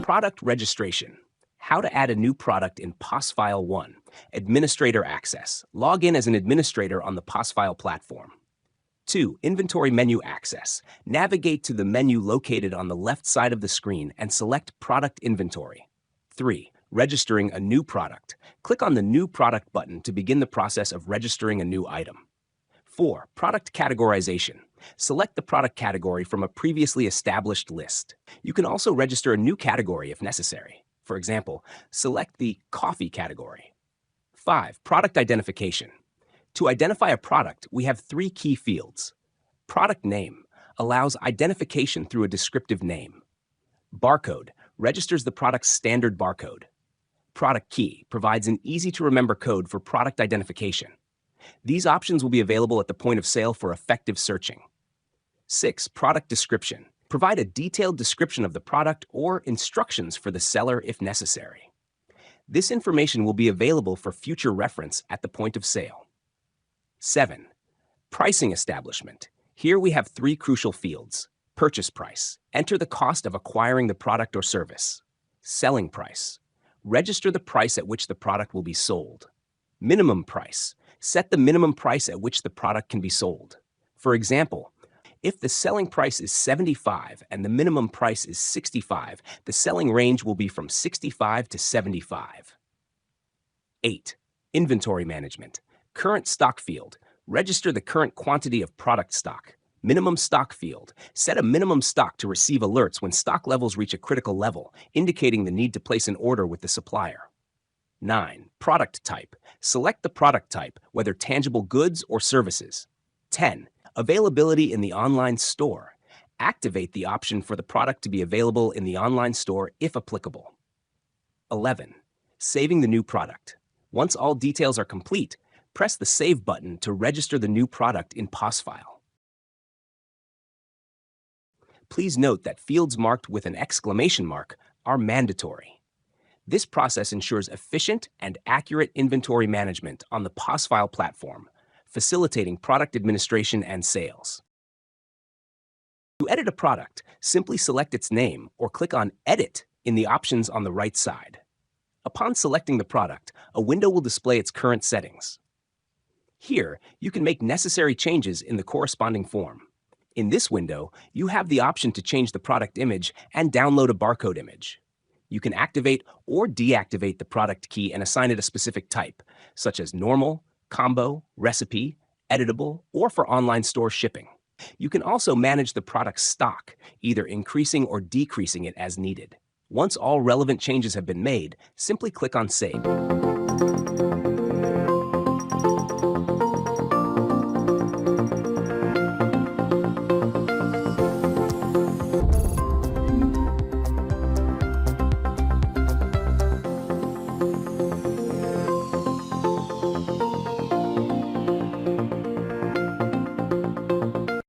Product registration. How to add a new product in Posfile 1. Administrator access. Log in as an administrator on the Posfile platform. 2. Inventory menu access. Navigate to the menu located on the left side of the screen and select Product Inventory. 3. Registering a new product. Click on the New Product button to begin the process of registering a new item. 4. Product categorization. Select the product category from a previously established list. You can also register a new category if necessary. For example, select the coffee category. 5. Product identification. To identify a product, we have 3 key fields. Product name allows identification through a descriptive name. Barcode registers the product's standard barcode. Product key provides an easy-to-remember code for product identification. These options will be available at the point of sale for effective searching. 6. Product description. Provide a detailed description of the product or instructions for the seller if necessary. This information will be available for future reference at the point of sale. 7. Pricing establishment. Here we have 3 crucial fields. Purchase price. Enter the cost of acquiring the product or service. Selling price. Register the price at which the product will be sold. Minimum price. Set the minimum price at which the product can be sold. For example, if the selling price is $75 and the minimum price is $65, the selling range will be from $65 to $75. 8. Inventory management. Current stock field. Register the current quantity of product stock. Minimum stock field. Set a minimum stock to receive alerts when stock levels reach a critical level, indicating the need to place an order with the supplier. 9. Product type. Select the product type, whether tangible goods or services. 10. Availability in the online store. Activate the option for the product to be available in the online store if applicable. 11. Saving the new product. Once all details are complete, press the Save button to register the new product in Posfile. Please note that fields marked with an exclamation mark are mandatory. This process ensures efficient and accurate inventory management on the Posfile platform, facilitating product administration and sales. To edit a product, simply select its name or click on Edit in the options on the right side. Upon selecting the product, a window will display its current settings. Here, you can make necessary changes in the corresponding form. In this window, you have the option to change the product image and download a barcode image. You can activate or deactivate the product key and assign it a specific type, such as normal, combo, recipe, editable, or for online store shipping. You can also manage the product's stock, either increasing or decreasing it as needed. Once all relevant changes have been made, simply click on Save.